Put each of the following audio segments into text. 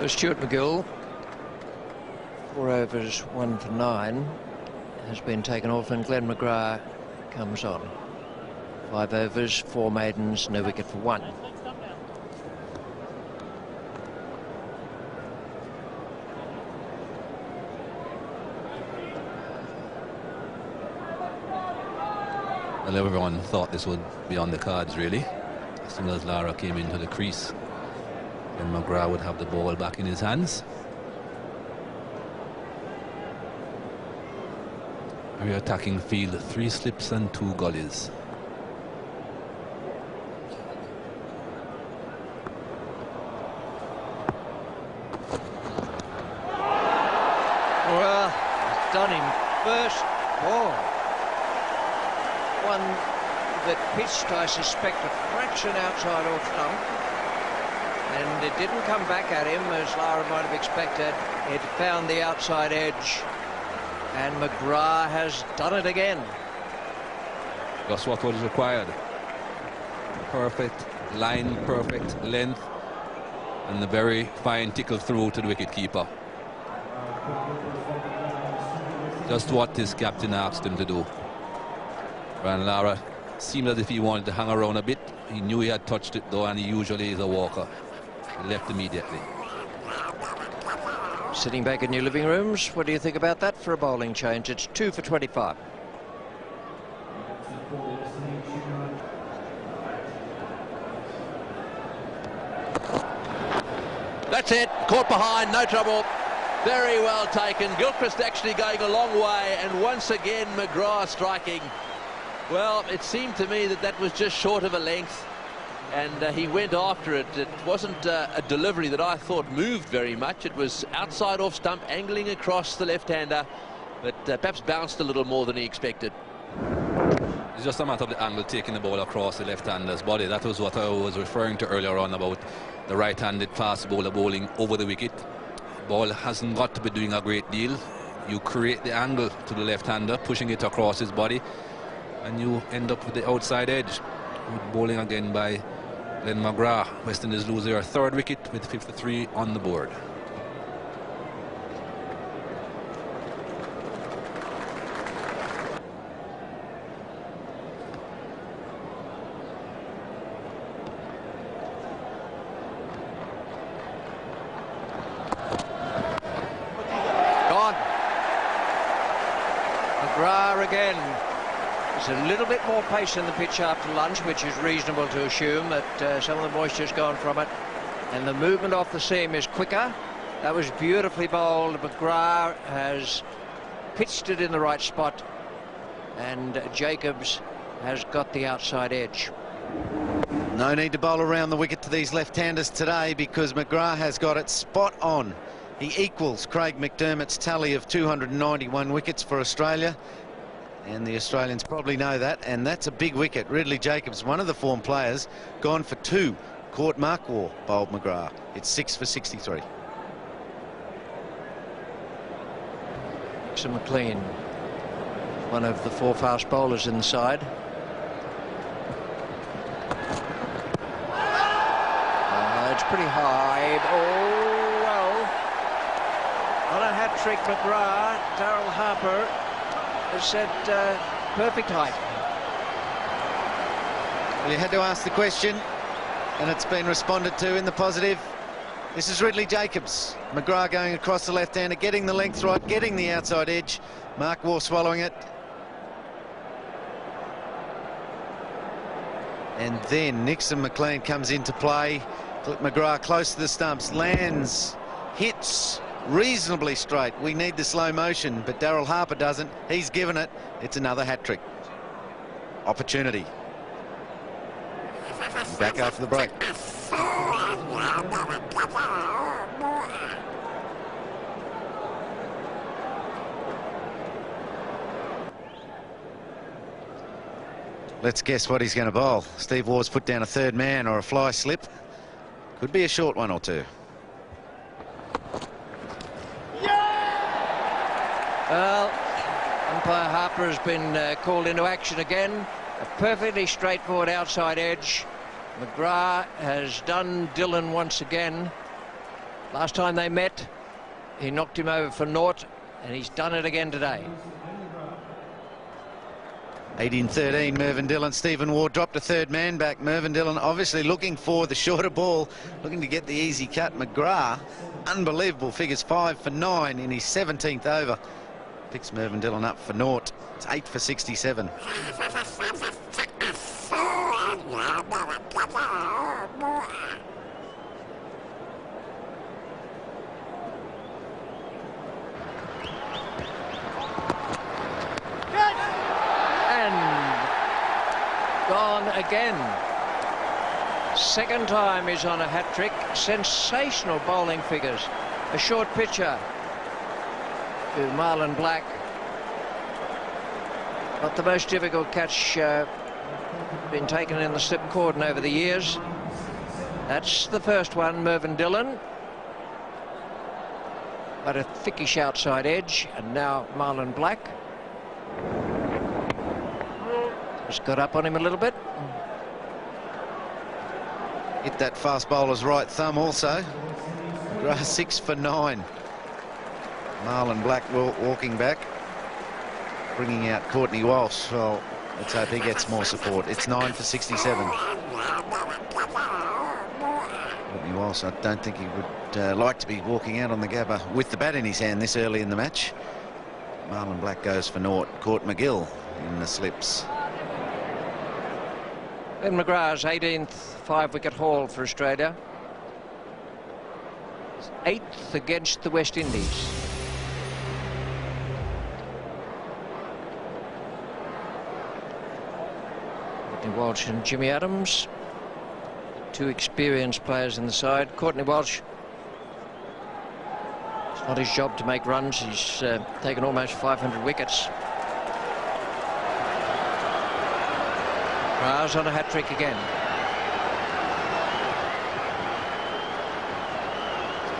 Stuart McGill, 4 overs, 1 for 9, has been taken off, and Glenn McGrath comes on. 5 overs, 4 maidens, no wicket for 1. Well, everyone thought this would be on the cards, really. As soon as Lara came into the crease, then McGrath would have the ball back in his hands. Very attacking field, 3 slips and 2 gullies. Well, he's done him first ball. One that pitched, I suspect, a fraction outside off stump, and it didn't come back at him as Lara might have expected. It found the outside edge, and McGrath has done it again. That's what was required. Perfect line, perfect length, and a very fine tickle through to the wicket-keeper. Just what his captain asked him to do. And Lara seemed as if he wanted to hang around a bit. He knew he had touched it though, and he usually is a walker. He left immediately. Sitting back in your living rooms, what do you think about that for a bowling change? It's 2 for 25. That's it, caught behind, no trouble. Very well taken. Gilchrist actually going a long way, and once again McGrath striking. Well, it seemed to me that that was just short of a length, and he went after it. It wasn't a delivery that I thought moved very much. It was outside off stump, angling across the left-hander, but perhaps bounced a little more than he expected. It's just a matter of the angle, taking the ball across the left-hander's body. That was what I was referring to earlier on about the right-handed fast bowler bowling over the wicket. Ball hasn't got to be doing a great deal. You create the angle to the left-hander, pushing it across his body, and you end up with the outside edge. Good bowling again by Glenn McGrath. West Indies lose their 3rd wicket with 53 on the board. Gone. McGrath again. There's a little bit more pace in the pitch after lunch, which is reasonable to assume that some of the moisture's gone from it, and the movement off the seam is quicker. That was beautifully bowled. McGrath has pitched it in the right spot, and Jacobs has got the outside edge. No need to bowl around the wicket to these left-handers today, because McGrath has got it spot on. He equals Craig McDermott's tally of 291 wickets for Australia, and the Australians probably know that, and that's a big wicket. Ridley Jacobs, one of the form players, gone for 2. Caught Mark Waugh, bowled McGrath. It's 6 for 63. Nixon McLean, one of the 4 fast bowlers in the side. It's pretty high. Oh, well. On a hat-trick, McGrath, Daryl Harper has said perfect height. Well, you had to ask the question, and it's been responded to in the positive. This is Ridley Jacobs. McGrath going across the left-hander, getting the length right, getting the outside edge. Mark Waugh swallowing it. And then Nixon McLean comes into play. McGrath close to the stumps, lands, hits reasonably straight. We need the slow motion, but Daryl Harper doesn't. He's given it. It's another hat-trick. Opportunity. Back after the break. Let's guess what he's going to bowl. Steve Waugh's put down a 3rd man or a fly slip. Could be a short one or 2. Well, umpire Harper has been called into action again. A perfectly straightforward outside edge. McGrath has done Dylan once again. Last time they met, he knocked him over for naught, and he's done it again today. 18-13, Mervyn Dillon. Stephen Ward dropped a third man back. Mervyn Dillon obviously looking for the shorter ball, looking to get the easy cut. McGrath, unbelievable figures, 5 for 9 in his 17th over. Picks Mervyn Dillon up for naught. It's 8 for 67. Gone again. Second time he's on a hat-trick. Sensational bowling figures. A short pitcher to Marlon Black. Not the most difficult catch been taken in the slip cordon over the years. That's the first one, Mervyn Dillon. But a thickish outside edge, and now Marlon Black. Just got up on him a little bit. Hit that fast bowler's right thumb also. McGrath 6 for 9. Marlon Black walking back, bringing out Courtney Walsh. Well, let's hope he gets more support. It's 9 for 67. Courtney Walsh, I don't think he would like to be walking out on the Gabba with the bat in his hand this early in the match. Marlon Black goes for naught. Court McGill in the slips. Ben McGrath's 18th 5-wicket haul for Australia. 8th against the West Indies. Courtney Walsh and Jimmy Adams, two experienced players in the side. Courtney Walsh, it's not his job to make runs. He's taken almost 500 wickets. McGrath's on a hat-trick again.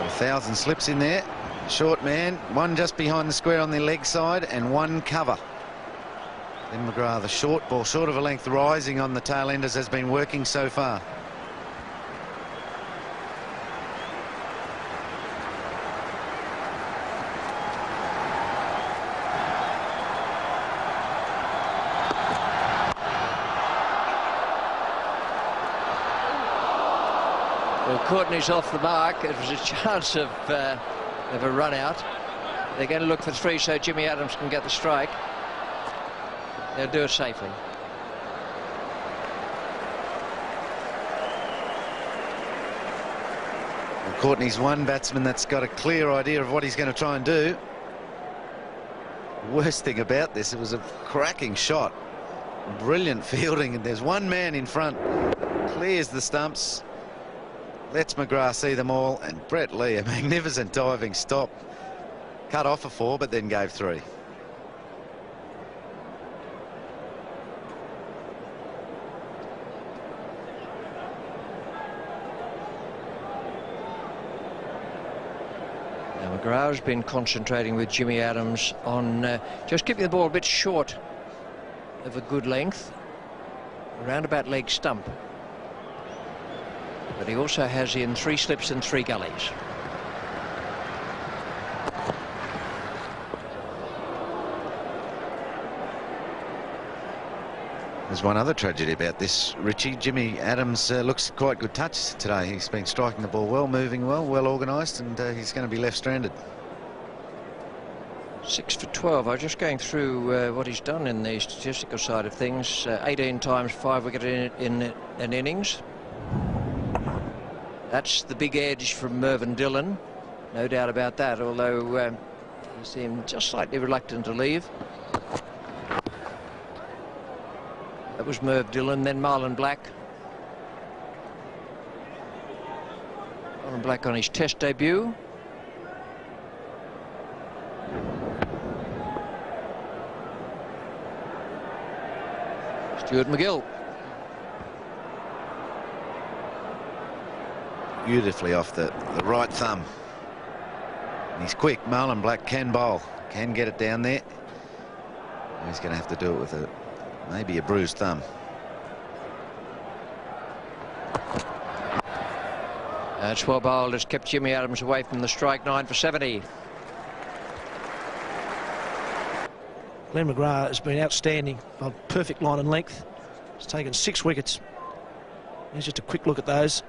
1,000 slips in there. Short man, one just behind the square on the leg side and one cover. Then McGrath, the short ball, short of a length, rising on the tail enders, has been working so far. Well, Courtney's off the mark. It was a chance of a run out. They're going to look for 3 so Jimmy Adams can get the strike. They'll do it safely. Well, Courtney's one batsman that's got a clear idea of what he's going to try and do. Worst thing about this, it was a cracking shot. Brilliant fielding, and there's one man in front. Clears the stumps. Lets McGrath see them all, and Brett Lee, a magnificent diving stop. Cut off a 4, but then gave 3. Now McGrath's been concentrating with Jimmy Adams on just keeping the ball a bit short of a good length, around about leg stump. But he also has in 3 slips and 3 gullies. There's one other tragedy about this, Richie. Jimmy Adams looks quite good touch today. He's been striking the ball well, moving well, well organised, and he's going to be left stranded. 6 for 12. I'm just going through what he's done in the statistical side of things. 18 times 5-wicket in an innings. That's the big edge from Mervyn Dillon, no doubt about that, although he seemed just slightly reluctant to leave. That was Merv Dillon, then Marlon Black. Marlon Black on his Test debut. Stuart McGill. Beautifully off the right thumb. He's quick. Marlon Black can bowl, can get it down there. He's going to have to do it with maybe a bruised thumb. That's well bowled. Has kept Jimmy Adams away from the strike. 9 for 70. Glenn McGrath has been outstanding. A perfect line and length. He's taken 6 wickets. Here's just a quick look at those.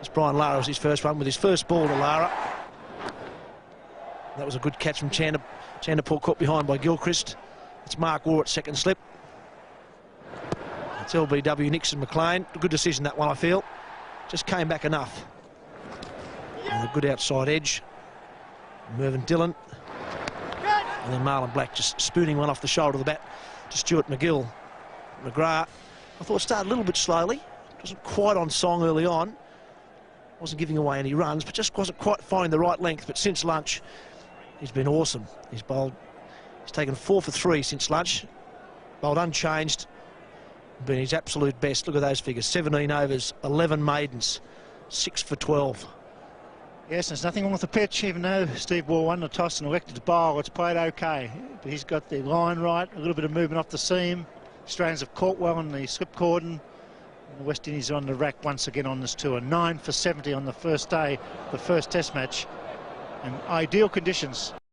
It's Brian Lara was his first one with his first ball to Lara. That was a good catch from Chanderpaul, caught behind by Gilchrist. It's Mark Waugh at second slip. It's LBW Nixon McLean. A good decision, that one, I feel. Just came back enough. And a good outside edge. Mervyn Dillon. And then Marlon Black just spooning one off the shoulder of the bat to Stuart McGill. McGrath, I thought, started a little bit slowly. Wasn't quite on song early on. Wasn't giving away any runs, but just wasn't quite finding the right length. But since lunch, he's been awesome. He's taken 4 for 3 since lunch. Bowled unchanged. Been his absolute best. Look at those figures. 17 overs, 11 maidens, 6 for 12. Yes, there's nothing wrong with the pitch, even though Steve Waugh won the toss and elected to bowl. It's played okay, but he's got the line right, a little bit of movement off the seam. Australians have caught well on the slip cordon. And the West Indies are on the rack once again on this tour. 9 for 70 on the first day, the first test match. And ideal conditions